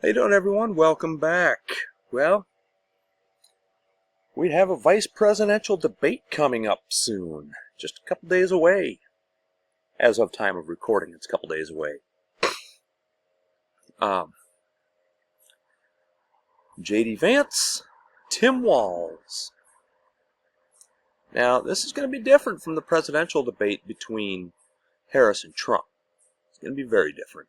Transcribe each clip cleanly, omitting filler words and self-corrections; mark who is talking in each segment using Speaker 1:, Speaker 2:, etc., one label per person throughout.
Speaker 1: How you doing, everyone? Welcome back. Well, we have a vice presidential debate coming up soon. Just a couple days away. As of time of recording, it's a couple days away. J.D. Vance, Tim Walz. Now, this is going to be different from the presidential debate between Harris and Trump. It's going to be very different.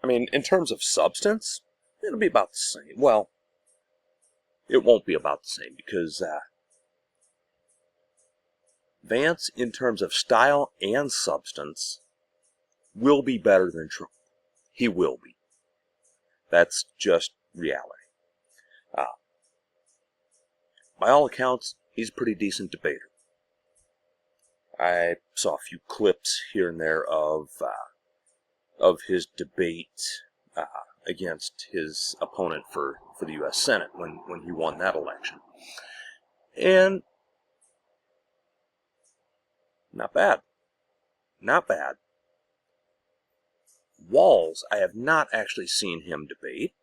Speaker 1: I mean, in terms of substance, it'll be about the same. Well, it won't be about the same because Vance, in terms of style and substance, will be better than Trump. He will be. That's just reality. By all accounts, he's a pretty decent debater. I saw a few clips here and there of his debate against his opponent for the U.S. Senate when he won that election. And not bad. Not bad. Walz, I have not actually seen him debate.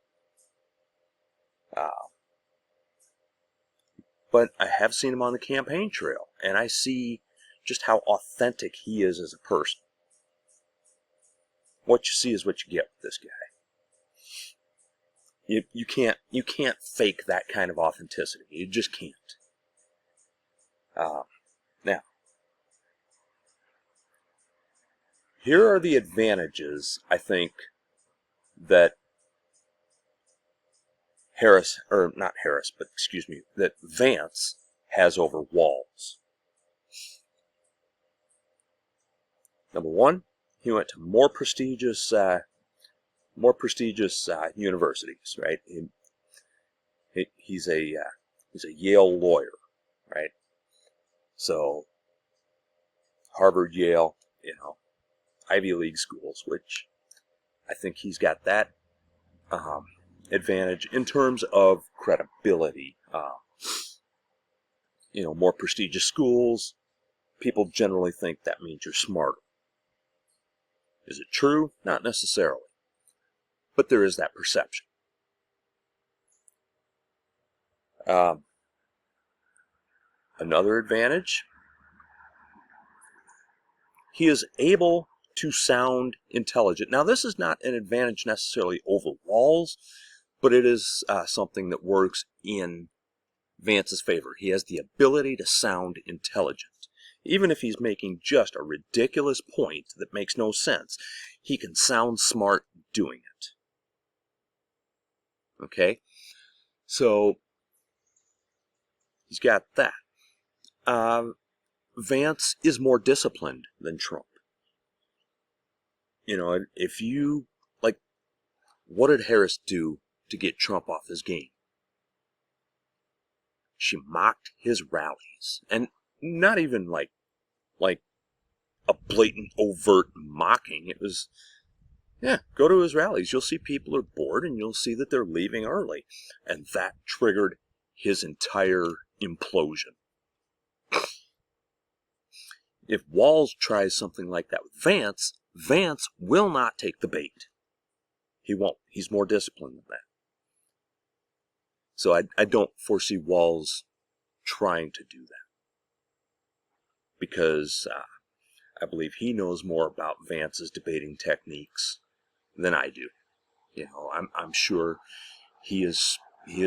Speaker 1: But I have seen him on the campaign trail, and I see just how authentic he is as a person. What you see is what you get with this guy. You can't fake that kind of authenticity. You just can't. Now, here are the advantages, I think, that that Vance has over Walz. Number one, he went to more prestigious universities, right? He's a Yale lawyer, right? So Harvard, Yale, Ivy League schools, which I think he's got that advantage in terms of credibility. More prestigious schools, people generally think that means you're smarter. Is it true? Not necessarily. But there is that perception. Another advantage, he is able to sound intelligent. Now, this is not an advantage necessarily over Walz, but it is something that works in Vance's favor. He has the ability to sound intelligent. Even if he's making just a ridiculous point that makes no sense, he can sound smart doing it. Okay? So, he's got that. Vance is more disciplined than Trump. If you, what did Harris do to get Trump off his game? She mocked his rallies. And not even like a blatant, overt mocking. It was, go to his rallies. You'll see people are bored and you'll see that they're leaving early. And that triggered his entire implosion. If Walz tries something like that with Vance, Vance will not take the bait. He won't. He's more disciplined than that. So I don't foresee Walz trying to do that. Because I believe he knows more about Vance's debating techniques than I do. I'm sure he is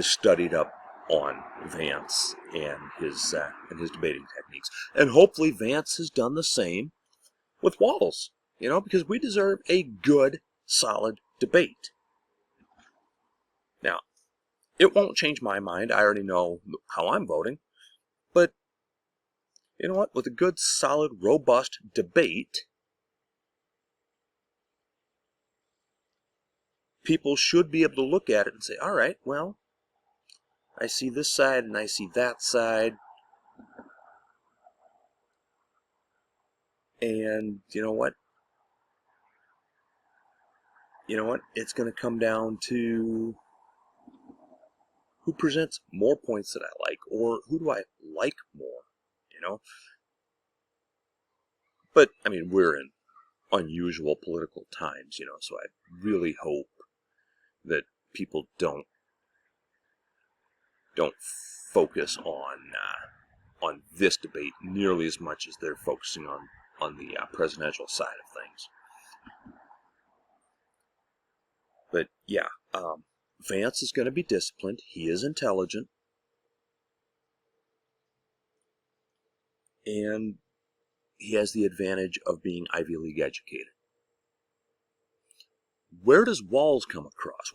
Speaker 1: studied up on Vance and his debating techniques, and hopefully Vance has done the same with Walz. Because we deserve a good, solid debate. Now, it won't change my mind. I already know how I'm voting, but you know what? With a good, solid, robust debate, people should be able to look at it and say, all right, well, I see this side and I see that side. And you know what? It's going to come down to who presents more points that I like, or who do I like more, But, I mean, we're in unusual political times, so I really hope that people don't focus on this debate nearly as much as they're focusing on the presidential side of things. But yeah, Vance is going to be disciplined. He is intelligent. And he has the advantage of being Ivy League educated. Where does Walz come across?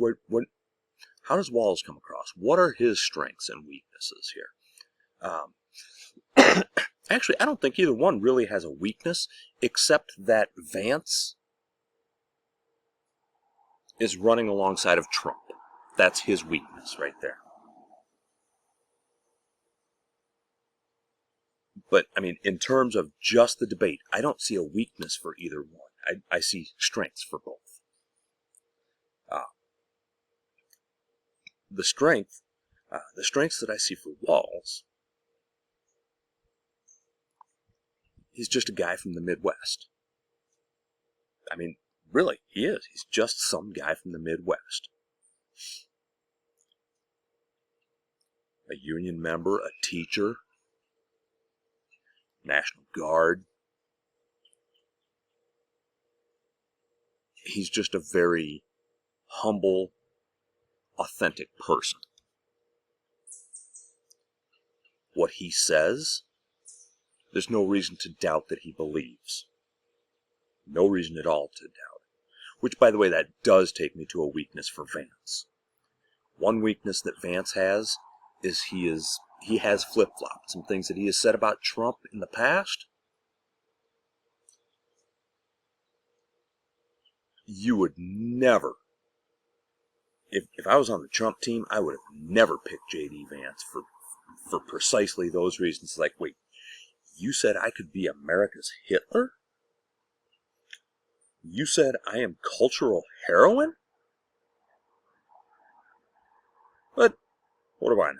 Speaker 1: How does Walz come across? What are his strengths and weaknesses here? Actually, I don't think either one really has a weakness, except that Vance is running alongside of Trump. That's his weakness right there. But, I mean, in terms of just the debate, I don't see a weakness for either one. I see strengths for both. The strengths that I see for Walz, he's just a guy from the Midwest. I mean, really, he is. He's just some guy from the Midwest. A union member, a teacher, National Guard. He's just a very humble, authentic person. What he says, there's no reason to doubt that he believes. No reason at all to doubt it. Which, by the way, that does take me to a weakness for Vance. One weakness that Vance has is he has flip-flopped. Some things that he has said about Trump in the past, you would never, if I was on the Trump team, I would have never picked J.D. Vance for precisely those reasons. Like, wait, you said I could be America's Hitler? You said I am cultural heroin? But what do I know?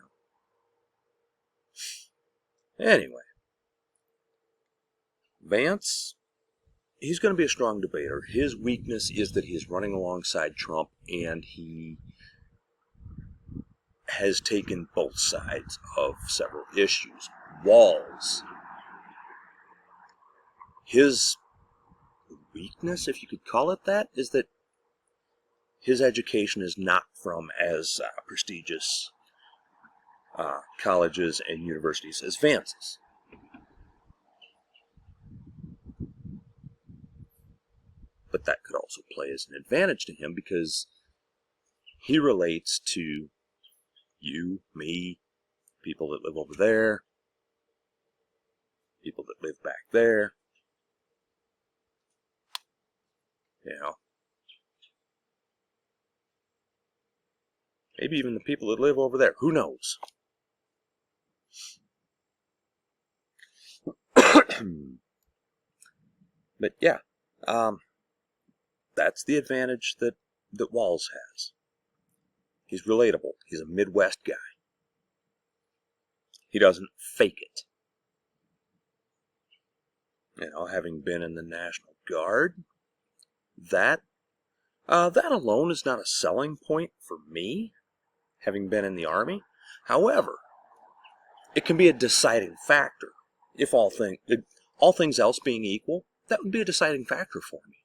Speaker 1: Anyway, Vance, he's going to be a strong debater. His weakness is that he's running alongside Trump, and he has taken both sides of several issues. Walz, his weakness, if you could call it that, is that his education is not from as prestigious colleges and universities as Vance's. But that could also play as an advantage to him because he relates to you, me, people that live over there, people that live back there. Maybe even the people that live over there. Who knows? But yeah, that's the advantage that Walz has. He's relatable. He's a Midwest guy. He doesn't fake it. Having been in the National Guard, that alone is not a selling point for me, having been in the Army. However, it can be a deciding factor. If all things else being equal, that would be a deciding factor for me.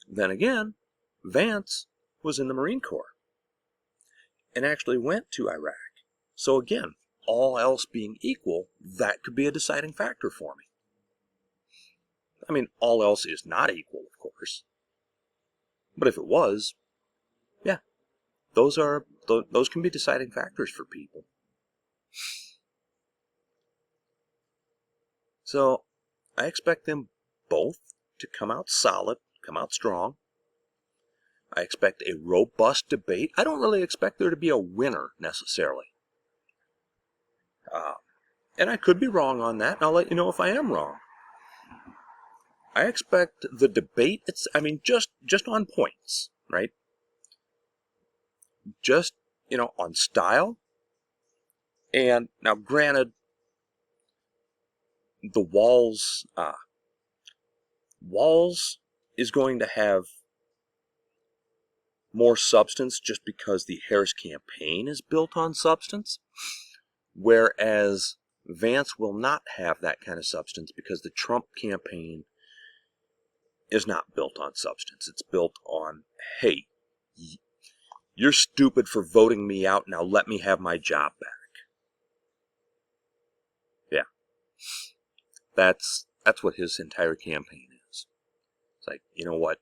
Speaker 1: Then again, Vance was in the Marine Corps and actually went to Iraq. So again, all else being equal, that could be a deciding factor for me. I mean, all else is not equal, of course. But if it was, yeah, those can be deciding factors for people. So I expect them both to come out solid, come out strong. I expect a robust debate. I don't really expect there to be a winner necessarily. And I could be wrong on that, and I'll let you know if I am wrong. I expect the debate, just on points, right? Just, on style. And now, granted, the Walz is going to have more substance just because the Harris campaign is built on substance, whereas Vance will not have that kind of substance because the Trump campaign is not built on substance. It's built on, hey, you're stupid for voting me out, now let me have my job back. Yeah. That's what his entire campaign is. It's like, you know what?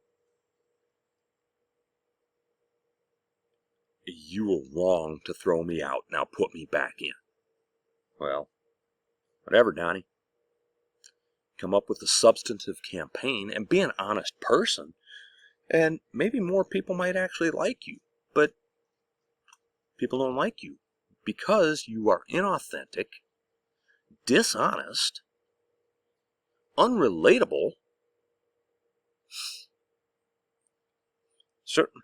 Speaker 1: You were wrong to throw me out, now put me back in. Well, whatever, Donnie. Come up with a substantive campaign and be an honest person, and maybe more people might actually like you. But people don't like you because you are inauthentic, dishonest, unrelatable. Certain,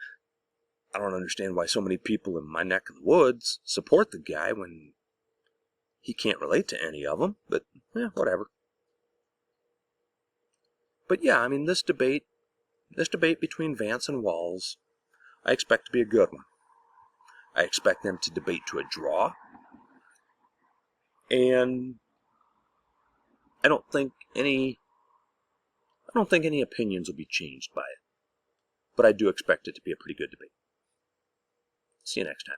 Speaker 1: I don't understand why so many people in my neck of the woods support the guy when he can't relate to any of them, but whatever. But yeah, I mean, this debate between Vance and Walz, I expect to be a good one. I expect them to debate to a draw, and I don't think any opinions will be changed by it. But I do expect it to be a pretty good debate. See you next time.